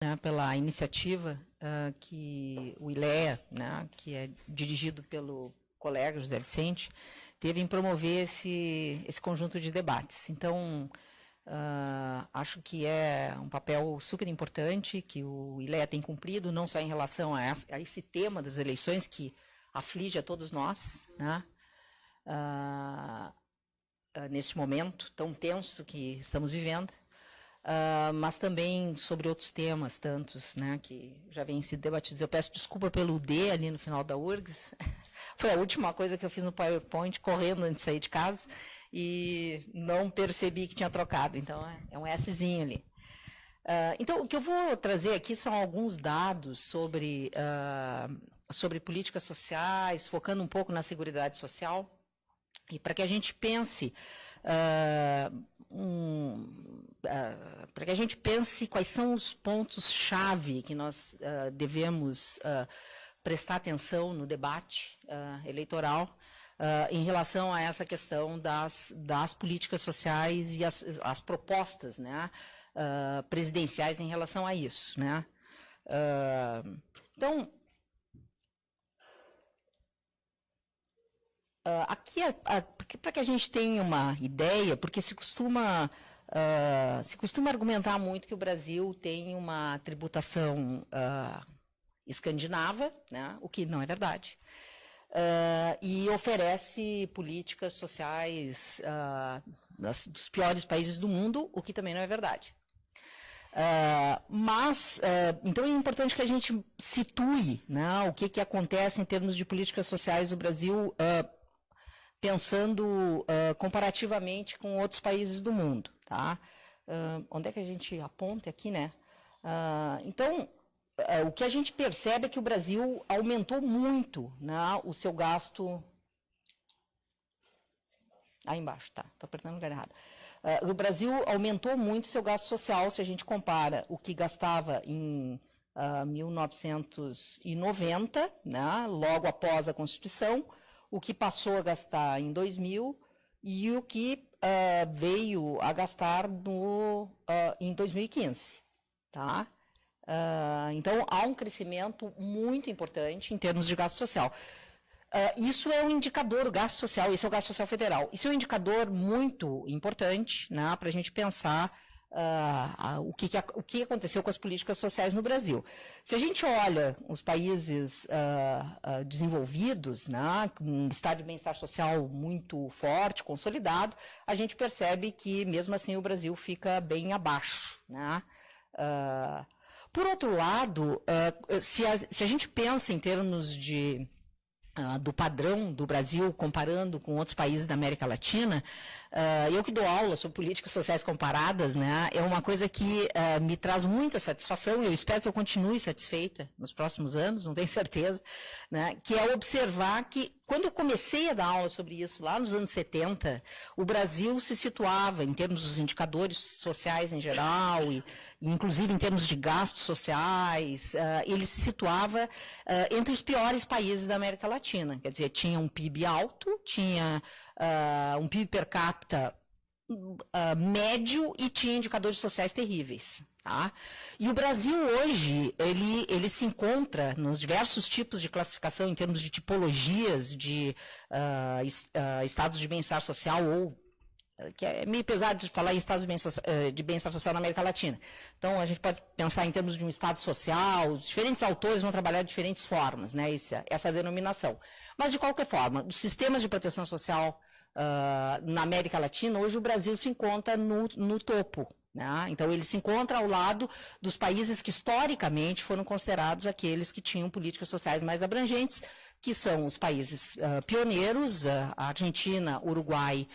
né, pela iniciativa que o ILEA, né, que é dirigido pelo colega José Vicente, teve em promover esse conjunto de debates. Então, acho que é um papel super importante que o ILEA tem cumprido, não só em relação a esse tema das eleições que aflige a todos nós, né, neste momento tão tenso que estamos vivendo, mas também sobre outros temas, tantos, né, que já vêm sido debatidos. Eu peço desculpa pelo D ali no final da URGS. Foi a última coisa que eu fiz no PowerPoint, correndo antes de sair de casa, e não percebi que tinha trocado. Então, é um Szinho ali. Então, o que eu vou trazer aqui são alguns dados sobre políticas sociais, focando um pouco na Seguridade Social, e para que a gente pense para que a gente pense quais são os pontos-chave que nós devemos prestar atenção no debate eleitoral em relação a essa questão das políticas sociais e as propostas, né, presidenciais em relação a isso, né. Então, aqui, para que a gente tenha uma ideia, porque se costuma argumentar muito que o Brasil tem uma tributação escandinava, né, o que não é verdade, e oferece políticas sociais dos piores países do mundo, o que também não é verdade. Então é importante que a gente situe, né, o que acontece em termos de políticas sociais no Brasil, pensando comparativamente com outros países do mundo. Tá? Onde é que a gente aponta aqui, né? Então, o que a gente percebe é que o Brasil aumentou muito, né, o seu gasto. Aí embaixo, tá, estou apertando o lugar errado. O Brasil aumentou muito o seu gasto social, se a gente compara o que gastava em 1990, né, logo após a Constituição, o que passou a gastar em 2000 e o que veio a gastar em 2015. Tá? Então, há um crescimento muito importante em termos de gasto social. Isso é um indicador, o gasto social, esse é o gasto social federal. Isso é um indicador muito importante, né, para a gente pensar o que aconteceu com as políticas sociais no Brasil. Se a gente olha os países desenvolvidos, né, com um estado de bem-estar social muito forte, consolidado, a gente percebe que, mesmo assim, o Brasil fica bem abaixo. Né? Por outro lado, se a gente pensa em termos do padrão do Brasil, comparando com outros países da América Latina, eu que dou aula sobre políticas sociais comparadas, né, é uma coisa que me traz muita satisfação, e eu espero que eu continue satisfeita nos próximos anos, não tenho certeza, né, que é observar que, quando eu comecei a dar aula sobre isso, lá nos anos 70, o Brasil se situava, em termos dos indicadores sociais em geral, e inclusive em termos de gastos sociais, ele se situava entre os piores países da América Latina. Quer dizer, tinha um PIB alto, tinha um PIB per capita médio e tinha indicadores sociais terríveis. Tá? E o Brasil hoje, ele se encontra nos diversos tipos de classificação em termos de tipologias de estados de bem-estar social, ou que é meio pesado de falar em estados de bem-estar social na América Latina. Então, a gente pode pensar em termos de um estado social, os diferentes autores vão trabalhar de diferentes formas, né, essa denominação. Mas, de qualquer forma, os sistemas de proteção social na América Latina, hoje o Brasil se encontra no topo. Né? Então, ele se encontra ao lado dos países que, historicamente, foram considerados aqueles que tinham políticas sociais mais abrangentes, que são os países pioneiros, a Argentina, Uruguai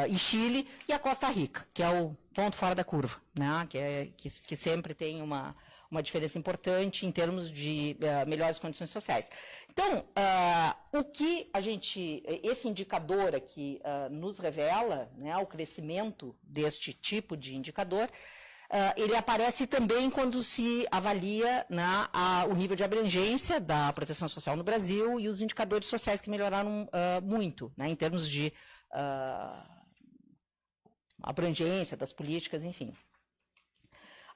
e Chile, e a Costa Rica, que é o ponto fora da curva, né? que sempre tem uma diferença importante em termos de melhores condições sociais. Então, o que esse indicador aqui nos revela, né, o crescimento deste tipo de indicador, ele aparece também quando se avalia, né, o nível de abrangência da proteção social no Brasil e os indicadores sociais que melhoraram muito, né, em termos de abrangência das políticas, enfim.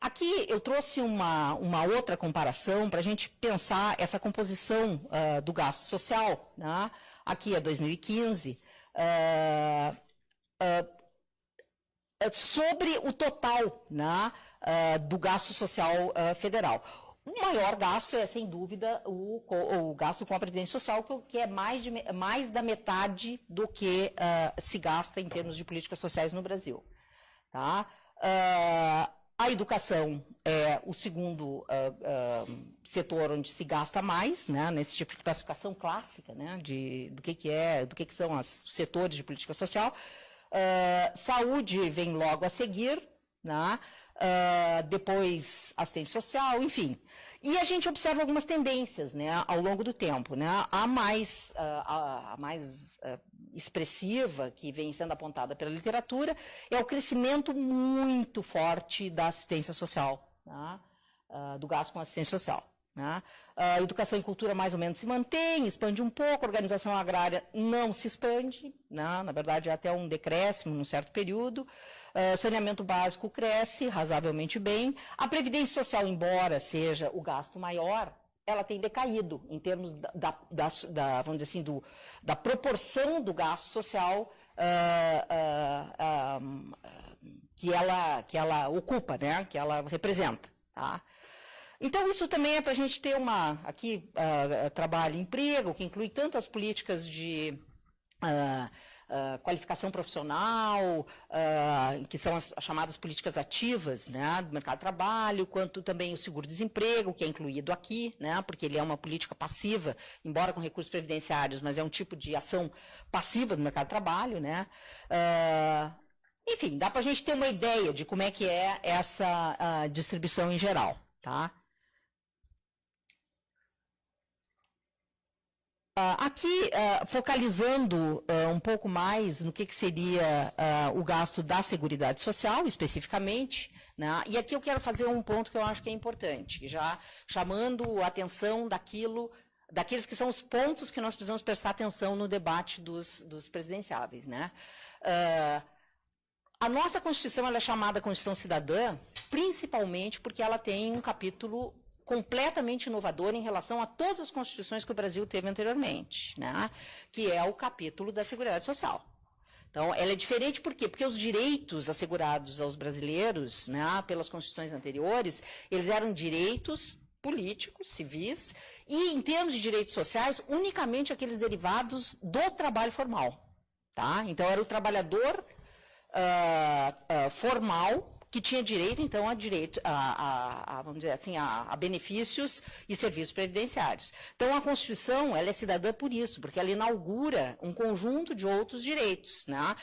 Aqui eu trouxe uma outra comparação para a gente pensar essa composição do gasto social, né? Aqui é 2015, sobre o total, né, do gasto social federal. O maior gasto é, sem dúvida, o gasto com a Previdência Social, que é mais da metade do que se gasta em termos de políticas sociais no Brasil. Tá? A educação é o segundo setor onde se gasta mais, né, nesse tipo de classificação clássica, né, do que são os setores de política social. Saúde vem logo a seguir, né? Depois assistência social, enfim. E a gente observa algumas tendências, né, ao longo do tempo, né? A mais expressiva, que vem sendo apontada pela literatura, é o crescimento muito forte da assistência social, né? Do gasto com assistência social. Né? A educação e cultura mais ou menos se mantém, expande um pouco, a organização agrária não se expande, né? Na verdade é até um decréscimo num certo período, saneamento básico cresce razoavelmente bem, a previdência social, embora seja o gasto maior, ela tem decaído em termos vamos dizer assim, da proporção do gasto social que ela ocupa, né? Que ela representa. Tá? Então, isso também é para a gente ter trabalho e emprego, que inclui tantas políticas de qualificação profissional, que são as chamadas políticas ativas, né, do mercado de trabalho, quanto também o seguro-desemprego, que é incluído aqui, né, porque ele é uma política passiva, embora com recursos previdenciários, mas é um tipo de ação passiva do mercado de trabalho, né. Enfim, dá para a gente ter uma ideia de como é que é essa distribuição em geral, tá? Aqui, focalizando um pouco mais no que seria o gasto da Seguridade Social, especificamente, né? E aqui eu quero fazer um ponto que eu acho que é importante, já chamando a atenção daqueles que são os pontos que nós precisamos prestar atenção no debate dos presidenciáveis, né? A nossa Constituição ela é chamada Constituição Cidadã, principalmente porque ela tem um capítulo completamente inovador em relação a todas as constituições que o Brasil teve anteriormente, né? Que é o capítulo da Seguridade Social. Então, ela é diferente por quê? Porque os direitos assegurados aos brasileiros, né, pelas constituições anteriores, eles eram direitos políticos, civis, e em termos de direitos sociais, unicamente aqueles derivados do trabalho formal. Tá? Então, era o trabalhador formal que tinha direito, então, vamos dizer assim, a benefícios e serviços previdenciários. Então, a Constituição, ela é cidadã por isso, porque ela inaugura um conjunto de outros direitos, né?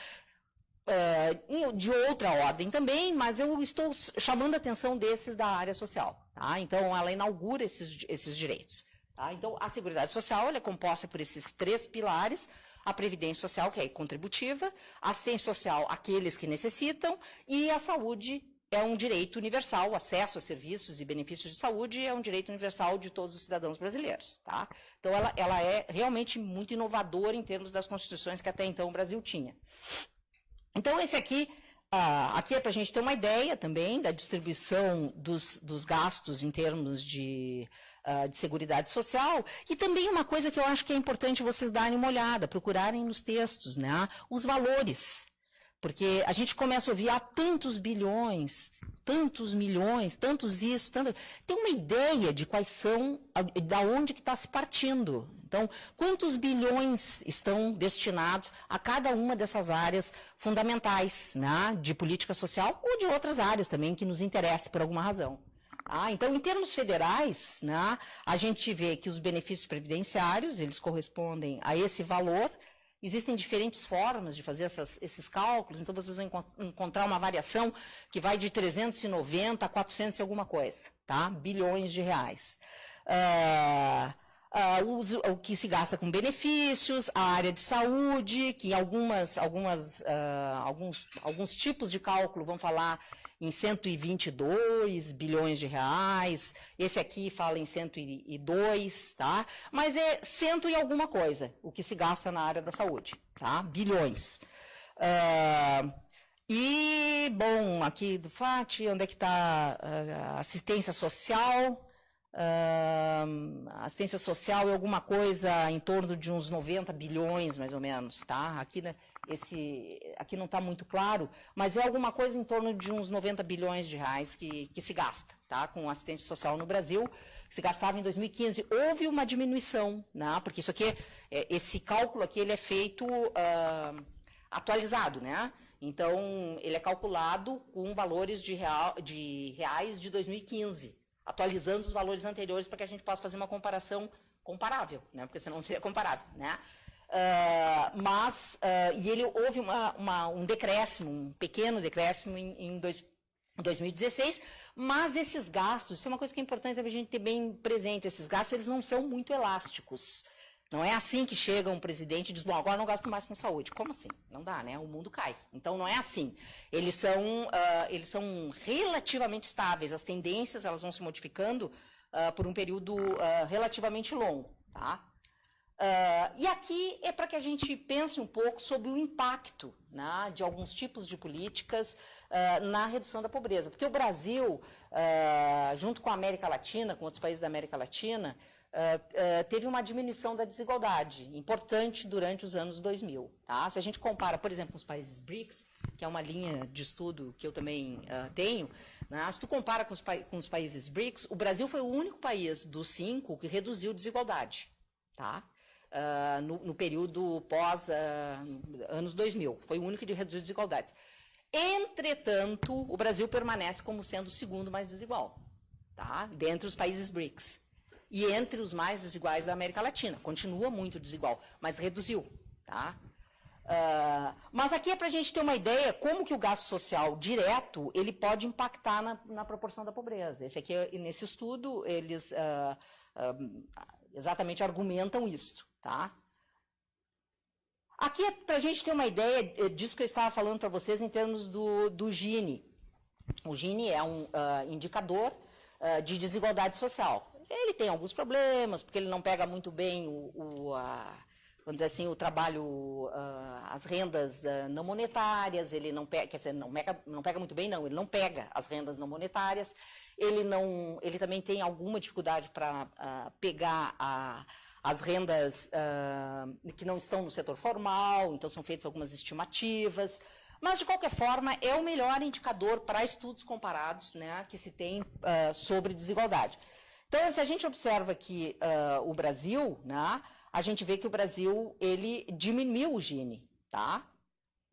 De outra ordem também, mas eu estou chamando a atenção desses da área social. Tá? Então, ela inaugura esses direitos. Tá? Então, a Seguridade Social ela é composta por esses 3 pilares: a Previdência Social, que é contributiva, a assistência social, aqueles que necessitam, e a saúde é um direito universal, o acesso a serviços e benefícios de saúde é um direito universal de todos os cidadãos brasileiros. Tá? Então, ela é realmente muito inovadora em termos das constituições que até então o Brasil tinha. Então, esse aqui é para a gente ter uma ideia também da distribuição dos gastos em termos de Seguridade Social, e também uma coisa que eu acho que é importante vocês darem uma olhada, procurarem nos textos, né, os valores, porque a gente começa a ouvir tantos bilhões, tantos milhões, tantos isso, tem uma ideia de quais são, da onde que está se partindo. Então, quantos bilhões estão destinados a cada uma dessas áreas fundamentais, né, de política social ou de outras áreas também que nos interessem por alguma razão. Então, em termos federais, né, a gente vê que os benefícios previdenciários, eles correspondem a esse valor. Existem diferentes formas de fazer esses cálculos, então vocês vão encontrar uma variação que vai de 390 a 400 e alguma coisa, tá? Bilhões de reais. O que se gasta com benefícios, a área de saúde, que alguns tipos de cálculo vão falar em 122 bilhões de reais, esse aqui fala em 102, tá? Mas é 100 e alguma coisa, o que se gasta na área da saúde, tá? Bilhões. E, bom, aqui do FAT, onde é que está a assistência social? Assistência social é alguma coisa em torno de uns 90 bilhões, mais ou menos, tá? Aqui, né, aqui não está muito claro, mas é alguma coisa em torno de uns 90 bilhões de reais que se gasta, tá? Com assistência social no Brasil, que se gastava em 2015. Houve uma diminuição, né? Porque isso aqui, esse cálculo aqui, ele é feito atualizado, né? Então, ele é calculado com valores de reais de 2015, atualizando os valores anteriores para que a gente possa fazer uma comparação comparável, né? Porque senão não seria comparável, né? E ele houve um decréscimo, um pequeno decréscimo em 2016, mas esses gastos, isso é uma coisa que é importante a gente ter bem presente, esses gastos eles não são muito elásticos. Não é assim que chega um presidente e diz, bom, agora não gasto mais com saúde. Como assim? Não dá, né? O mundo cai. Então, não é assim. Eles são relativamente estáveis. As tendências elas vão se modificando por um período relativamente longo. Tá? E aqui é para que a gente pense um pouco sobre o impacto, né, de alguns tipos de políticas na redução da pobreza. Porque o Brasil, junto com a América Latina, com outros países da América Latina, teve uma diminuição da desigualdade importante durante os anos 2000. Tá? Se a gente compara, por exemplo, com os países BRICS, que é uma linha de estudo que eu também tenho, né? Se tu compara com os países BRICS, o Brasil foi o único país dos 5 que reduziu desigualdade. Tá? No período pós anos 2000. Foi o único que reduziu desigualdades. Entretanto, o Brasil permanece como sendo o segundo mais desigual, tá? Dentre os países BRICS. E entre os mais desiguais da América Latina. Continua muito desigual, mas reduziu. Tá? Mas aqui é para a gente ter uma ideia como que o gasto social direto ele pode impactar na proporção da pobreza. Nesse estudo, eles exatamente argumentam isso. Tá? Aqui é para a gente ter uma ideia disso que eu estava falando para vocês em termos do Gini. O Gini é um indicador de desigualdade social. Ele tem alguns problemas, porque ele não pega muito bem vamos dizer assim, o trabalho, as rendas não monetárias, ele não pega, quer dizer, não pega muito bem, não, ele não pega as rendas não monetárias, ele também tem alguma dificuldade para pegar as rendas que não estão no setor formal, então são feitas algumas estimativas, mas, de qualquer forma, é o melhor indicador para estudos comparados, né, que se tem sobre desigualdade. Então, se a gente observa que o Brasil, né, a gente vê que o Brasil ele diminuiu o Gini, tá?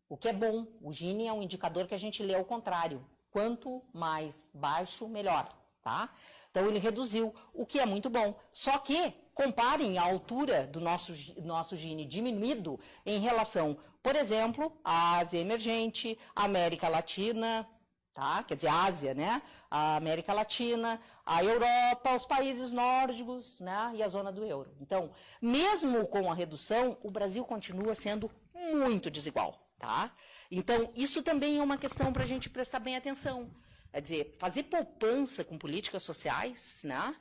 O que é bom. O Gini é um indicador que a gente lê ao contrário. Quanto mais baixo, melhor, tá? Então, ele reduziu, o que é muito bom. Só que, comparem a altura do nosso Gini diminuído em relação, por exemplo, à Ásia emergente, à América Latina, tá? Quer dizer, a Ásia, né? A América Latina, a Europa, os países nórdicos, né? E a zona do euro. Então, mesmo com a redução, o Brasil continua sendo muito desigual. Tá? Então, isso também é uma questão para a gente prestar bem atenção. Quer dizer, fazer poupança com políticas sociais, né?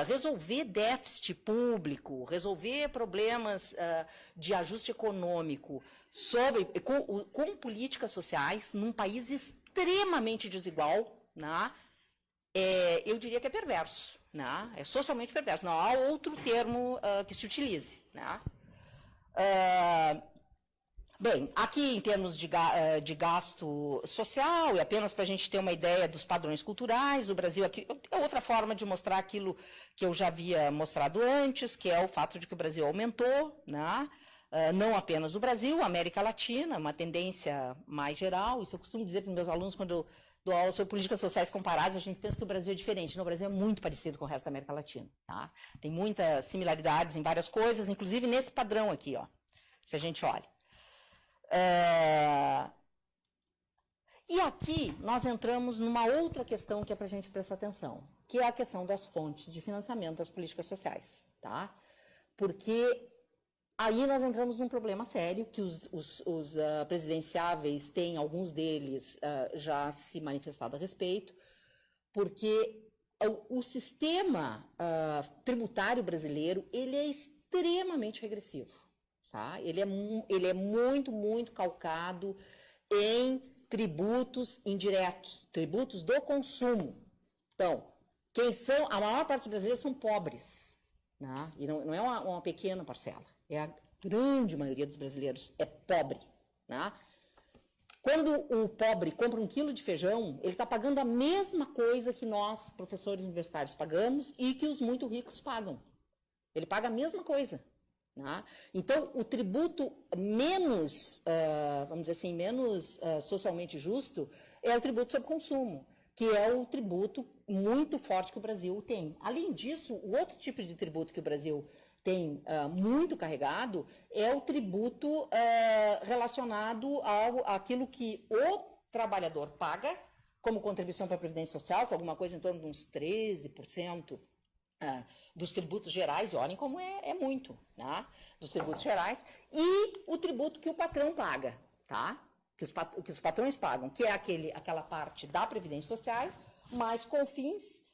Resolver déficit público, resolver problemas de ajuste econômico com políticas sociais num país extremamente desigual, né? Eu diria que é perverso, né? É socialmente perverso. Não há outro termo que se utilize. Né? Bem, aqui em termos de gasto social, e apenas para a gente ter uma ideia dos padrões culturais, o Brasil aqui é outra forma de mostrar aquilo que eu já havia mostrado antes, que é o fato de que o Brasil aumentou, né? Não apenas o Brasil, a América Latina, uma tendência mais geral. Isso eu costumo dizer para os meus alunos quando eu dou aula sobre políticas sociais comparadas, a gente pensa que o Brasil é diferente. No Brasil é muito parecido com o resto da América Latina. Tá? Tem muitas similaridades em várias coisas, inclusive nesse padrão aqui, ó, se a gente olha. E aqui nós entramos numa outra questão que é para a gente prestar atenção, que é a questão das fontes de financiamento das políticas sociais. Tá? Porque aí nós entramos num problema sério, que os presidenciáveis têm, alguns deles, já se manifestado a respeito, porque o sistema tributário brasileiro ele é extremamente regressivo. Tá? Ele é muito, muito calcado em tributos indiretos, tributos do consumo. Então, a maior parte dos brasileiros são pobres, né? E não é uma pequena parcela, é a grande maioria dos brasileiros é pobre, né? Quando o pobre compra 1 quilo de feijão, ele está pagando a mesma coisa que nós, professores universitários, pagamos e que os muito ricos pagam. Ele paga a mesma coisa. Né? Então, o tributo menos, vamos dizer assim, menos socialmente justo é o tributo sobre consumo, que é o tributo muito forte que o Brasil tem. Além disso, o outro tipo de tributo que o Brasil tem muito carregado é o tributo relacionado àquilo que o trabalhador paga como contribuição para a Previdência Social, que é alguma coisa em torno de uns 13% dos tributos gerais, e olhem como é muito, né? Dos tributos gerais, e o tributo que o patrão paga, tá? Que os patrões pagam, que é aquela parte da Previdência Social, mais CONFINS,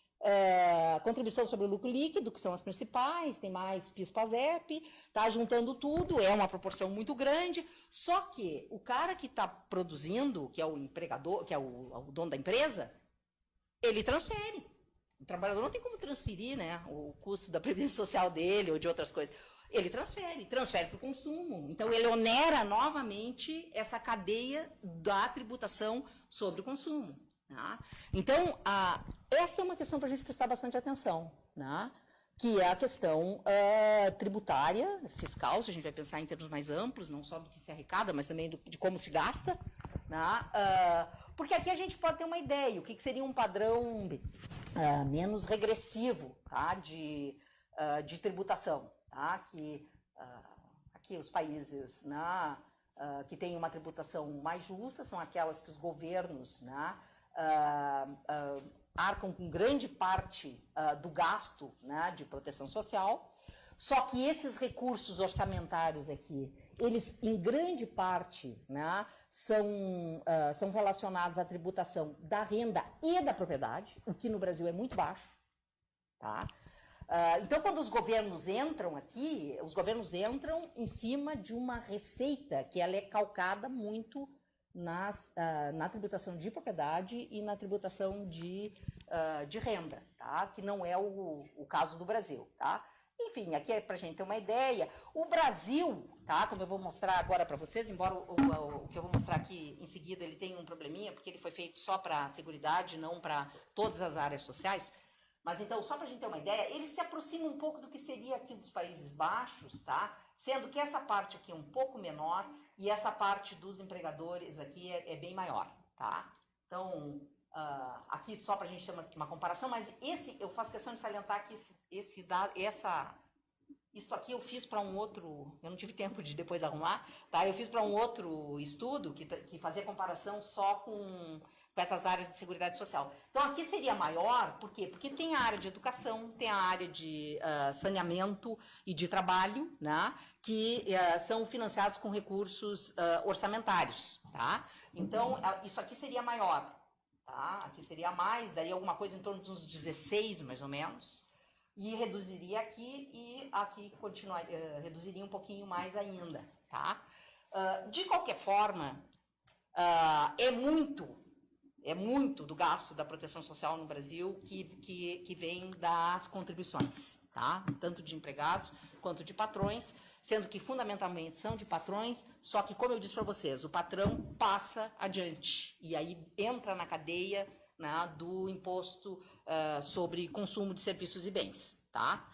contribuição sobre o lucro líquido, que são as principais, tem mais PIS, PASEP, tá juntando tudo, é uma proporção muito grande, só que o cara que está produzindo, que é o empregador, que é o dono da empresa, ele transfere. O trabalhador não tem como transferir, né, o custo da previdência social dele ou de outras coisas. Ele transfere para o consumo. Então, ele onera novamente essa cadeia da tributação sobre o consumo. Né? Então, essa é uma questão para a gente prestar bastante atenção, né? Que é a questão tributária, fiscal, se a gente vai pensar em termos mais amplos, não só do que se arrecada, mas também de como se gasta. Né? Porque aqui a gente pode ter uma ideia, o que seria um padrão menos regressivo, tá? de tributação. Tá? Que aqui os países, né, que têm uma tributação mais justa são aquelas que os governos, né, arcam com grande parte do gasto, né, de proteção social, só que esses recursos orçamentários aqui, eles em grande parte, né, são relacionados à tributação da renda e da propriedade, o que no Brasil é muito baixo. Tá? Então, quando os governos entram aqui, os governos entram em cima de uma receita que ela é calcada muito na tributação de propriedade e na tributação de renda, tá? Que não é o caso do Brasil. Tá? Enfim, aqui é para a gente ter uma ideia. O Brasil, tá? Como eu vou mostrar agora para vocês, embora o que eu vou mostrar aqui em seguida ele tem um probleminha, porque ele foi feito só para a Seguridade, não para todas as áreas sociais. Mas, então, só para a gente ter uma ideia, ele se aproxima um pouco do que seria aqui dos Países Baixos, tá? Sendo que essa parte aqui é um pouco menor e essa parte dos empregadores aqui é bem maior, tá? Então, aqui só para a gente ter uma comparação, mas eu faço questão de salientar que isso aqui eu fiz para um outro, eu não tive tempo de depois arrumar, tá? Eu fiz para um outro estudo que fazia comparação só com essas áreas de seguridade social. Então, aqui seria maior, por quê? Porque tem a área de educação, tem a área de saneamento e de trabalho, né, que são financiados com recursos orçamentários, tá? Então, isso aqui seria maior, tá? Aqui seria mais, daria alguma coisa em torno de uns 16, mais ou menos, e reduziria aqui, e aqui reduziria um pouquinho mais ainda, tá? De qualquer forma, é muito do gasto da proteção social no Brasil que vem das contribuições, tá? Tanto de empregados quanto de patrões, sendo que fundamentalmente são de patrões, só que, como eu disse para vocês, o patrão passa adiante e aí entra na cadeia, né, do imposto sobre consumo de serviços e bens, tá?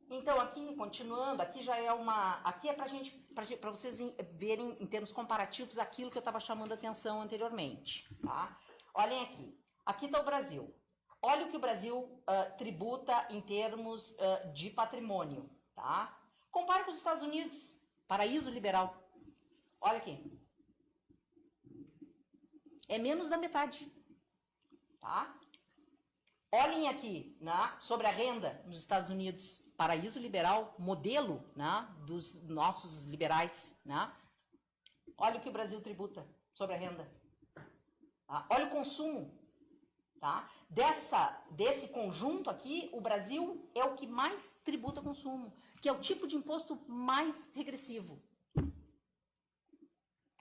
Então, aqui, continuando, aqui já é aqui é para vocês verem em termos comparativos aquilo que eu estava chamando a atenção anteriormente, tá? Olhem aqui. Aqui está o Brasil. Olha o que o Brasil tributa em termos de patrimônio, tá? Compare com os Estados Unidos, paraíso liberal. Olha aqui. É menos da metade, tá? Olhem aqui, né, sobre a renda nos Estados Unidos, paraíso liberal, modelo, né, dos nossos liberais. Né? Olha o que o Brasil tributa sobre a renda. Tá? Olha o consumo. Tá? Desse conjunto aqui, o Brasil é o que mais tributa consumo, que é o tipo de imposto mais regressivo.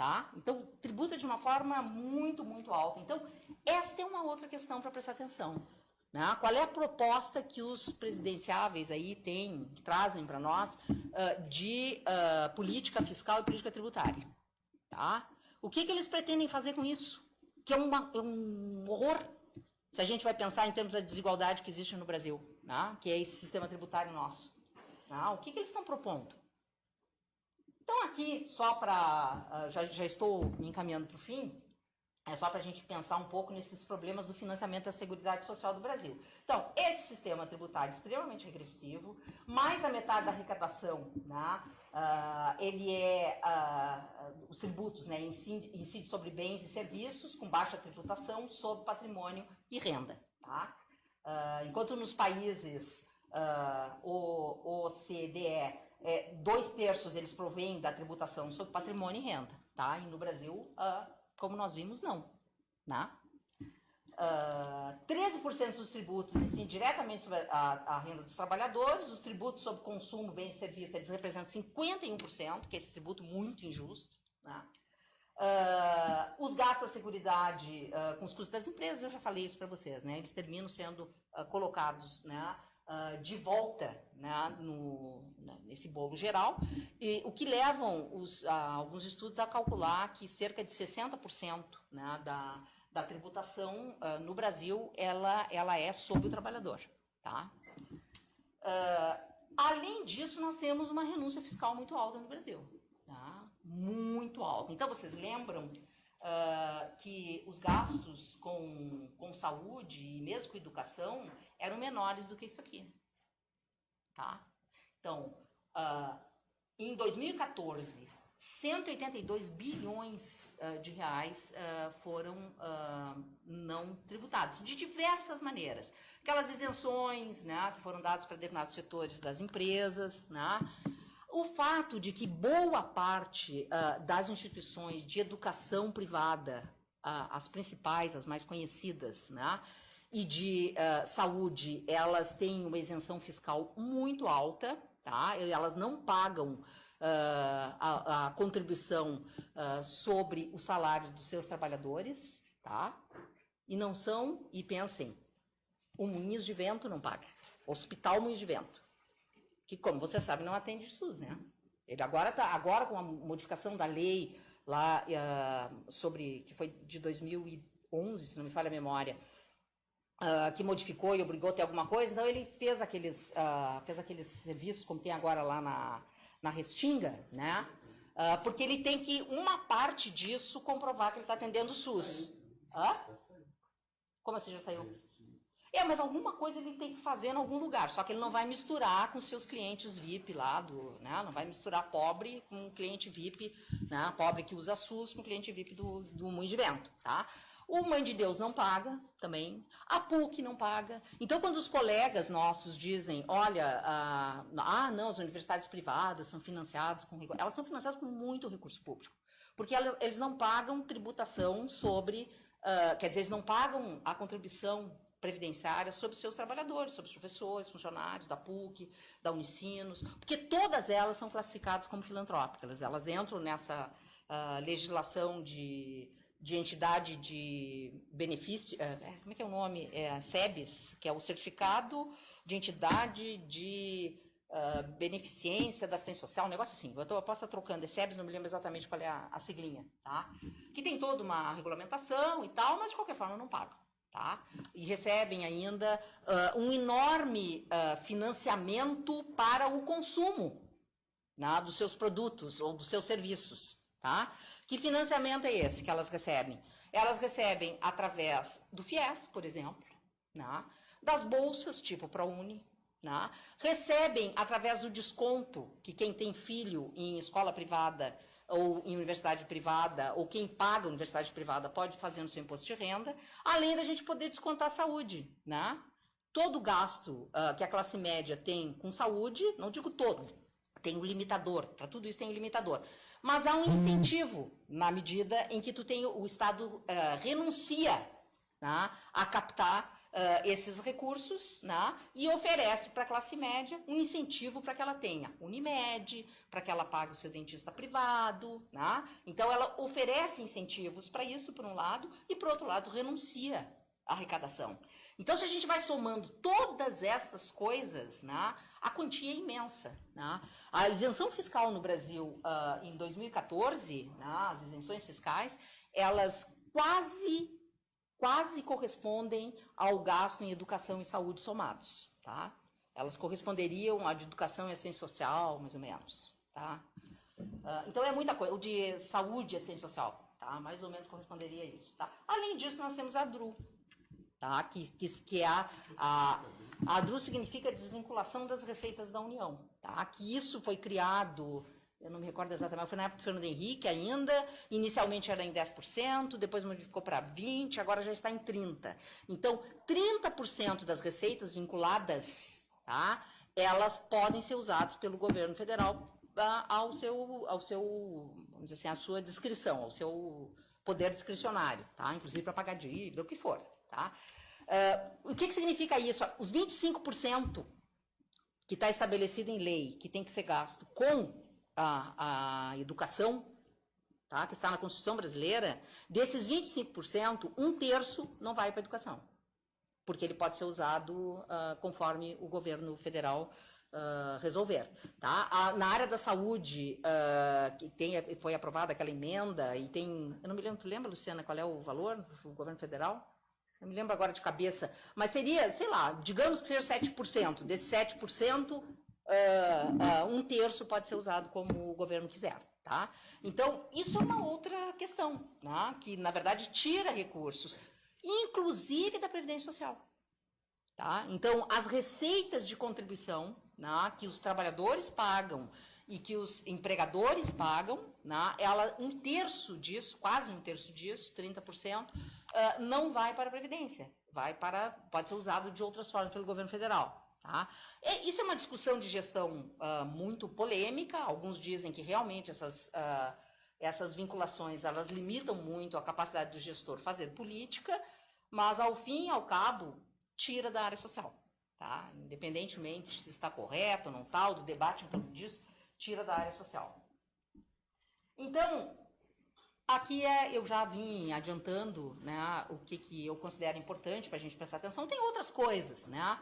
tá? Então, tributa de uma forma muito, muito alta. Então, esta é uma outra questão para prestar atenção. Né? Qual é a proposta que os presidenciáveis aí têm, que trazem para nós, de política fiscal e política tributária? Tá? O que eles pretendem fazer com isso? Que é um horror, se a gente vai pensar em termos da desigualdade que existe no Brasil, né? Que é esse sistema tributário nosso. Tá? O que eles estão propondo? Então, aqui, só para... já estou me encaminhando para o fim, é só para a gente pensar um pouco nesses problemas do financiamento da Seguridade Social do Brasil. Então, esse sistema tributário extremamente regressivo, mais da metade da arrecadação, né, os tributos, né, incide sobre bens e serviços, com baixa tributação, sobre patrimônio e renda. Tá? Enquanto nos países OCDE, 2/3 eles provêm da tributação sobre patrimônio e renda. Tá? E no Brasil... como nós vimos, não. Né? 13% dos tributos incidem diretamente sobre a renda dos trabalhadores, os tributos sobre consumo, bens e serviços, eles representam 51%, que é esse tributo muito injusto. Né? Os gastos da Seguridade com os custos das empresas, eu já falei isso para vocês, né? Eles terminam sendo colocados, né, de volta, né, nesse bolo geral, e o que levam alguns estudos a calcular que cerca de 60%, né, da tributação no Brasil ela é sobre o trabalhador. Tá? Além disso, nós temos uma renúncia fiscal muito alta no Brasil. Tá? Muito alta. Então, vocês lembram que os gastos com saúde e mesmo com educação eram menores do que isso aqui. Tá? Então, em 2014, 182 bilhões de reais foram não tributados, de diversas maneiras. Aquelas isenções, né, que foram dadas para determinados setores das empresas, né? O fato de que boa parte das instituições de educação privada, as principais, as mais conhecidas, né, e de saúde, elas têm uma isenção fiscal muito alta, tá? Elas não pagam a contribuição sobre o salário dos seus trabalhadores, tá? E não são, e pensem, o Moinhos de Vento não paga, Hospital Moinhos de Vento, que, como você sabe, não atende SUS, né? Ele agora com a modificação da lei lá que foi de 2011, se não me falha a memória, que modificou e obrigou a ter alguma coisa, então ele fez aqueles serviços, como tem agora lá na Restinga, né? Porque ele tem que, uma parte disso, comprovar que ele está atendendo o SUS. Como assim já saiu? Mas alguma coisa ele tem que fazer em algum lugar, só que ele não vai misturar com seus clientes VIP lá, né? Não vai misturar pobre com cliente VIP, né? Pobre que usa SUS com cliente VIP do Moinho de Vento, tá? O Mãe de Deus não paga também, a PUC não paga. Então, quando os colegas nossos dizem, olha, não, as universidades privadas são financiadas com recurso, elas são financiadas com muito recurso público, porque eles não pagam tributação sobre, quer dizer, eles não pagam a contribuição previdenciária sobre os seus trabalhadores, sobre os professores, funcionários da PUC, da Unicinos, porque todas elas são classificadas como filantrópicas, elas entram nessa legislação de entidade de benefício, como é que é o nome? SEBS, que é o Certificado de Entidade de Beneficência da Assistência Social, um negócio assim, eu posso estar trocando, SEBS, não me lembro exatamente qual é a siglinha, tá? Que tem toda uma regulamentação e tal, mas de qualquer forma não pagam. Tá? E recebem ainda um enorme financiamento para o consumo, né, dos seus produtos ou dos seus serviços. Tá? Que financiamento é esse que elas recebem? Elas recebem através do FIES, por exemplo, né, das bolsas tipo ProUni, né, recebem através do desconto que quem tem filho em escola privada ou em universidade privada, ou quem paga a universidade privada pode fazer no seu imposto de renda, além da gente poder descontar a saúde, né? Todo gasto que a classe média tem com saúde, não digo todo, tem um limitador, para tudo isso tem um limitador, mas há um incentivo na medida em que o Estado renuncia, né, a captar esses recursos, né, e oferece para a classe média um incentivo para que ela tenha Unimed, para que ela pague o seu dentista privado. Né? Então, ela oferece incentivos para isso, por um lado, e, por outro lado, renuncia à arrecadação. Então, se a gente vai somando todas essas coisas, né, a quantia é imensa. Né? A isenção fiscal no Brasil, em 2014, né, as isenções fiscais, elas quase correspondem ao gasto em educação e saúde somados. Tá? Elas corresponderiam à de educação e assistência social, mais ou menos. Tá? Então, é muita coisa. O de saúde e assistência social, tá? Mais ou menos corresponderia a isso. Tá? Além disso, nós temos a DRU, tá? Que é a DRU significa desvinculação das receitas da União. Tá? Que isso foi criado, eu não me recordo exatamente, foi na época do Fernando Henrique ainda, inicialmente era em 10%, depois modificou para 20%, agora já está em 30%. Então, 30% das receitas vinculadas, tá? Elas podem ser usadas pelo governo federal ao seu, vamos dizer assim, à sua discrição, ao seu poder discricionário, tá? Inclusive para pagar dívida, o que for. Tá? O que significa isso? Os 25% que está estabelecido em lei, que tem que ser gasto com a educação, tá? Que está na Constituição brasileira, desses 25%, 1/3 não vai para a educação, porque ele pode ser usado conforme o governo federal resolver. Tá? Na área da saúde, que foi aprovada aquela emenda, e tem, eu não me lembro, tu lembra, Luciana, qual é o valor do governo federal? Eu me lembro agora de cabeça, mas seria, sei lá, digamos que seja 7%. Desse 7%, 1/3 pode ser usado como o governo quiser. Tá? Então, isso é uma outra questão, né? Que, na verdade, tira recursos, inclusive da Previdência Social. Tá? Então, as receitas de contribuição, né, que os trabalhadores pagam e que os empregadores pagam, né, quase 1/3 disso, 30%, não vai para a Previdência, pode ser usado de outras formas pelo governo federal. Tá? Isso é uma discussão de gestão muito polêmica. Alguns dizem que realmente essas vinculações elas limitam muito a capacidade do gestor fazer política, mas ao fim e ao cabo tira da área social. Tá? Independentemente se está correto ou não está, do debate em torno disso, tira da área social. Então, aqui eu já vim adiantando, né, o que eu considero importante para a gente prestar atenção. Tem outras coisas, né?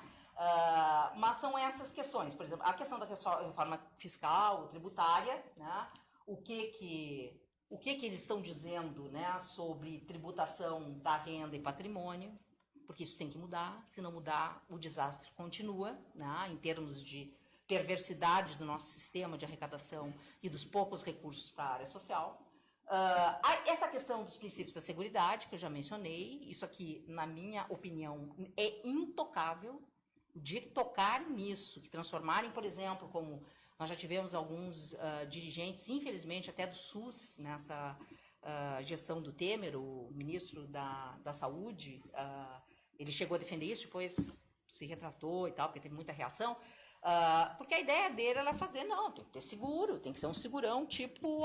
Mas são essas questões. Por exemplo, a questão da reforma fiscal, tributária, né? O que eles estão dizendo, né, sobre tributação da renda e patrimônio, porque isso tem que mudar. Se não mudar, o desastre continua, né, em termos de perversidade do nosso sistema de arrecadação e dos poucos recursos para a área social. Essa questão dos princípios da seguridade, que eu já mencionei, isso aqui, na minha opinião, é intocável. De tocar nisso, que transformarem, por exemplo, como nós já tivemos alguns dirigentes, infelizmente, até do SUS, nessa gestão do Temer, o ministro da Saúde, ele chegou a defender isso, depois se retratou e tal, porque teve muita reação, porque a ideia dele era fazer, não, tem que ter seguro, tem que ser um segurão tipo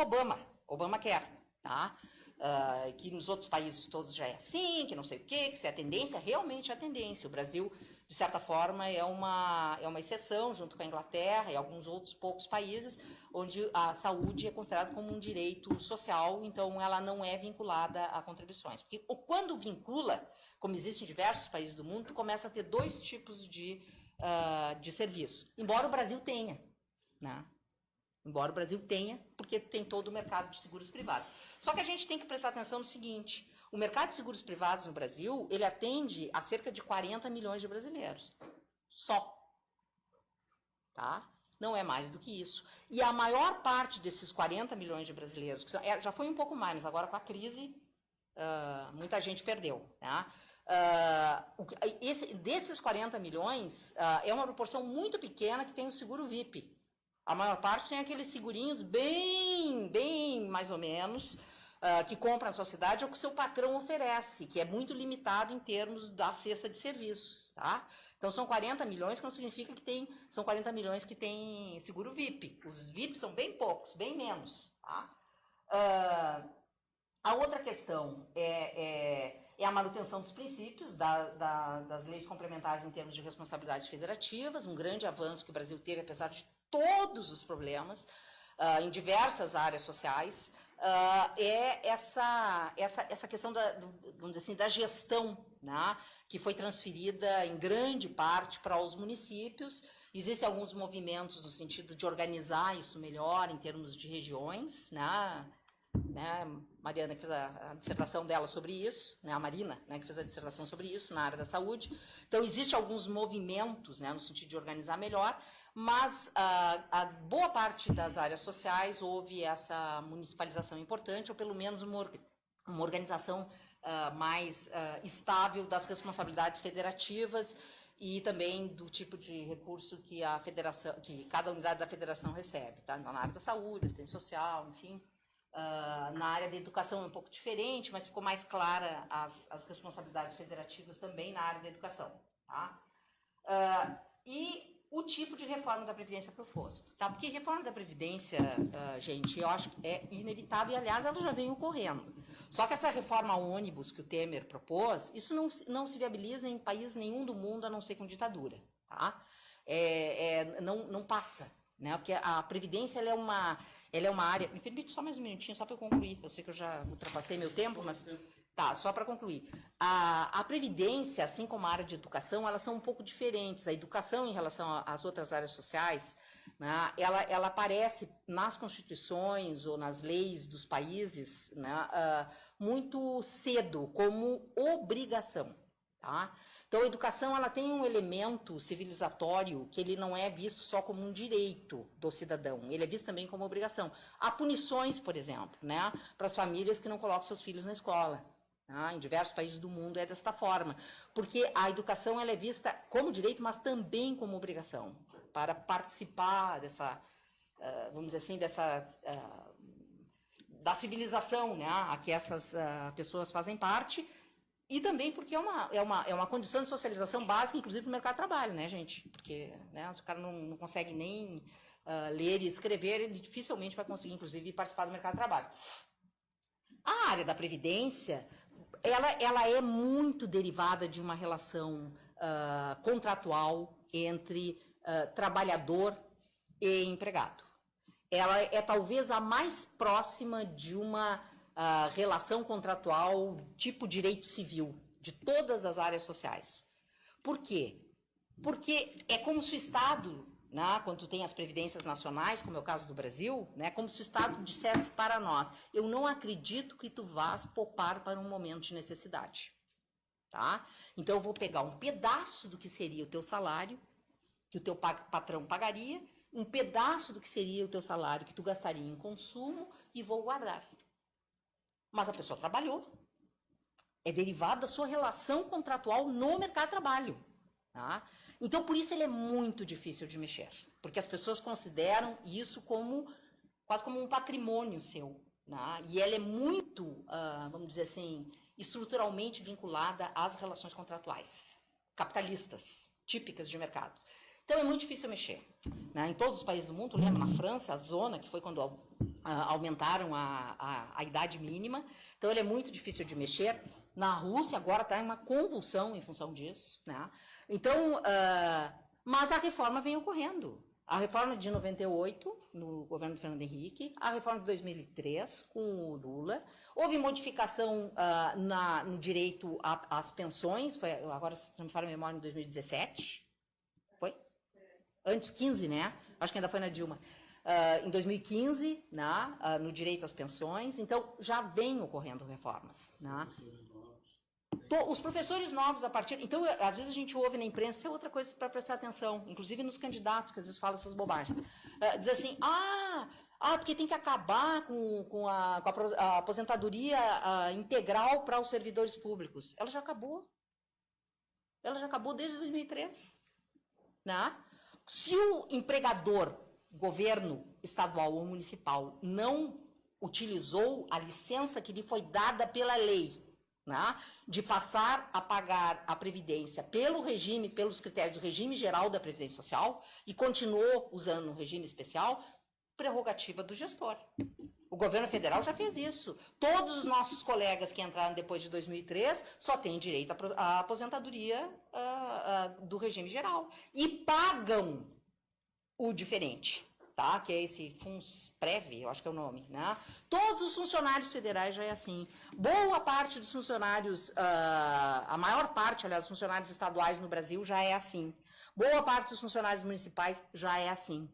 Obamacare, tá? Que nos outros países todos já é assim, que não sei o quê, que se é a tendência, realmente é a tendência. O Brasil, de certa forma, é uma exceção, junto com a Inglaterra e alguns outros poucos países, onde a saúde é considerada como um direito social, então ela não é vinculada a contribuições. Porque quando vincula, como existe em diversos países do mundo, tu começa a ter dois tipos de serviço. Embora o Brasil tenha, né? Embora o Brasil tenha, porque tem todo o mercado de seguros privados. Só que a gente tem que prestar atenção no seguinte: o mercado de seguros privados no Brasil, ele atende a cerca de 40 milhões de brasileiros. Só. Tá? Não é mais do que isso. E a maior parte desses 40 milhões de brasileiros, que já foi um pouco mais, mas agora com a crise, muita gente perdeu. Tá? Desses 40 milhões, é uma proporção muito pequena que tem o seguro VIP. A maior parte tem aqueles segurinhos bem mais ou menos, que compra na sua cidade ou que o seu patrão oferece, que é muito limitado em termos da cesta de serviços. Tá? Então, são 40 milhões, que não significa que são 40 milhões que tem seguro VIP. Os VIP são bem poucos, bem menos. Tá? A outra questão é é a manutenção dos princípios das leis complementares em termos de responsabilidades federativas, um grande avanço que o Brasil teve, apesar de todos os problemas, em diversas áreas sociais, é essa questão vamos dizer assim, da gestão, né, que foi transferida em grande parte para os municípios. Existem alguns movimentos no sentido de organizar isso melhor em termos de regiões, né? Mariana que fez a dissertação dela sobre isso, né? A Marina, né, que fez a dissertação sobre isso na área da saúde. Então, existem alguns movimentos, né, no sentido de organizar melhor, mas a boa parte das áreas sociais houve essa municipalização importante, ou pelo menos uma organização mais estável das responsabilidades federativas e também do tipo de recurso que a federação, que cada unidade da federação recebe, tá? Na área da saúde, assistência social, enfim. Na área da educação é um pouco diferente, mas ficou mais clara as responsabilidades federativas também na área da educação, tá? E o tipo de reforma da Previdência proposto, tá? Porque reforma da Previdência, gente, eu acho que é inevitável, e aliás ela já vem ocorrendo. Só que essa reforma ônibus que o Temer propôs, isso não se viabiliza em país nenhum do mundo, a não ser com ditadura, tá? Não passa, né? Porque a Previdência ela é uma área... Me permite só mais um minutinho, só para eu concluir. Eu sei que eu já ultrapassei meu tempo, mas... Tá, só para concluir. A Previdência, assim como a área de educação, elas são um pouco diferentes. A educação, em relação às outras áreas sociais, né, ela aparece nas constituições ou nas leis dos países, né, muito cedo, como obrigação. Tá? Então, a educação ela tem um elemento civilizatório que ele não é visto só como um direito do cidadão, ele é visto também como obrigação. Há punições, por exemplo, né, para as famílias que não colocam seus filhos na escola. Em diversos países do mundo é desta forma, porque a educação ela é vista como direito, mas também como obrigação, para participar dessa, vamos dizer assim, da civilização, né, a que essas pessoas fazem parte. E também porque é uma condição de socialização básica, inclusive, para o mercado de trabalho, né, gente? Porque, né, se o cara não consegue nem ler e escrever, ele dificilmente vai conseguir, inclusive, participar do mercado de trabalho. A área da Previdência, ela é muito derivada de uma relação contratual entre trabalhador e empregado. Ela é talvez a mais próxima de uma relação contratual tipo direito civil, de todas as áreas sociais. Por quê? Porque é como se o Estado, né, quando tu tem as previdências nacionais, como é o caso do Brasil, né, como se o Estado dissesse para nós, eu não acredito que tu vás poupar para um momento de necessidade. Tá? Então, eu vou pegar um pedaço do que seria o teu salário, que o teu patrão pagaria, um pedaço do que seria o teu salário que tu gastaria em consumo e vou guardar. Mas a pessoa trabalhou. É derivado da sua relação contratual no mercado de trabalho. Tá? Então, por isso ele é muito difícil de mexer. Porque as pessoas consideram isso quase como um patrimônio seu. Né? E ela é muito, vamos dizer assim, estruturalmente vinculada às relações contratuais, capitalistas, típicas de mercado. Então, é muito difícil mexer. Né? Em todos os países do mundo, lembra, na França, a zona, que foi quando aumentaram a idade mínima. Então, ele é muito difícil de mexer. Na Rússia, agora está em uma convulsão em função disso. Né? Então, mas a reforma vem ocorrendo. A reforma de 98, no governo do Fernando Henrique, a reforma de 2003, com o Lula. Houve modificação no direito às pensões, foi, agora, se não me falha a memória, em 2017. Foi? Antes, 15, né? Acho que ainda foi na Dilma. Em 2015, né, no direito às pensões. Então, já vem ocorrendo reformas. Né? Os professores novos, a partir... Então, às vezes a gente ouve na imprensa, isso é outra coisa para prestar atenção, inclusive nos candidatos, que às vezes falam essas bobagens. Diz assim, porque tem que acabar com a aposentadoria integral para os servidores públicos. Ela já acabou. Ela já acabou desde 2003. Né? Se o empregador, governo estadual ou municipal, não utilizou a licença que lhe foi dada pela lei, né, de passar a pagar a Previdência pelos critérios do regime geral da Previdência Social, e continuou usando o regime especial, prerrogativa do gestor. O governo federal já fez isso. Todos os nossos colegas que entraram depois de 2003 só têm direito à aposentadoria do regime geral. E pagam o diferente, tá? Que é esse FUNSPREV, eu acho que é o nome, né? Todos os funcionários federais já é assim. Boa parte dos funcionários, a maior parte, aliás, dos funcionários estaduais no Brasil já é assim. Boa parte dos funcionários municipais já é assim.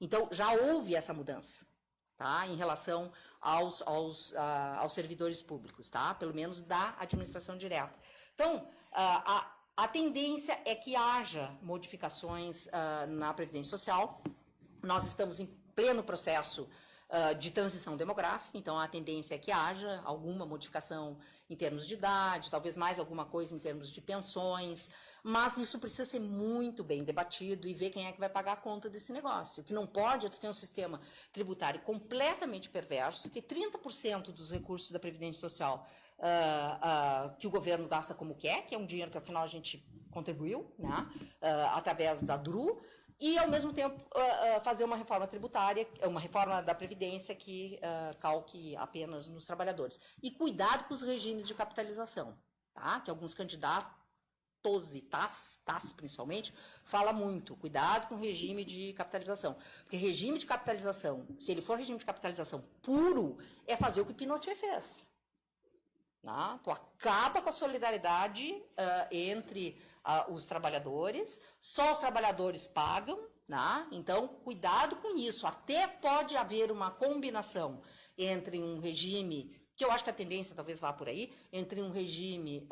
Então, já houve essa mudança, tá? Em relação aos servidores públicos, tá? Pelo menos da administração direta. Então, a tendência é que haja modificações na Previdência Social. Nós estamos em pleno processo de transição demográfica, então a tendência é que haja alguma modificação em termos de idade, talvez mais alguma coisa em termos de pensões, mas isso precisa ser muito bem debatido e ver quem é que vai pagar a conta desse negócio. O que não pode é tu ter um sistema tributário completamente perverso, que 30% dos recursos da Previdência Social que o governo gasta como quer, que é um dinheiro que afinal a gente contribuiu, né, através da DRU, e, ao mesmo tempo, fazer uma reforma tributária, uma reforma da Previdência que calque apenas nos trabalhadores. E cuidado com os regimes de capitalização, tá? Que alguns candidatos, e TAS principalmente, fala muito. Cuidado com o regime de capitalização. Porque regime de capitalização, se ele for regime de capitalização puro, é fazer o que Pinochet fez. Tá? Tu acaba com a solidariedade entre os trabalhadores, só os trabalhadores pagam, né? Então cuidado com isso. Até pode haver uma combinação entre um regime, que eu acho que a tendência talvez vá por aí, entre um regime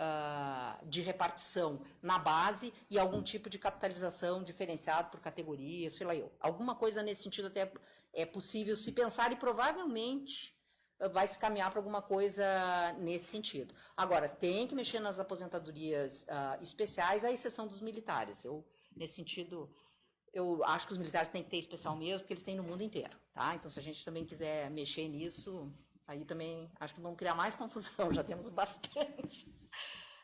de repartição na base e algum tipo de capitalização diferenciado por categoria, sei lá eu. Alguma coisa nesse sentido até é possível se pensar e provavelmente vai se caminhar para alguma coisa nesse sentido. Agora, tem que mexer nas aposentadorias especiais, à exceção dos militares. Nesse sentido, eu acho que os militares têm que ter especial mesmo, porque eles têm no mundo inteiro. Tá? Então, se a gente também quiser mexer nisso, aí também acho que vamos criar mais confusão, já temos bastante.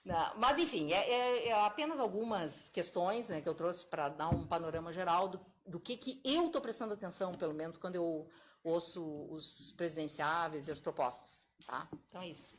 Não, mas, enfim, é apenas algumas questões, né, que eu trouxe para dar um panorama geral do que eu estou prestando atenção, pelo menos, quando eu ouço os presidenciáveis e as propostas. Tá? Então é isso.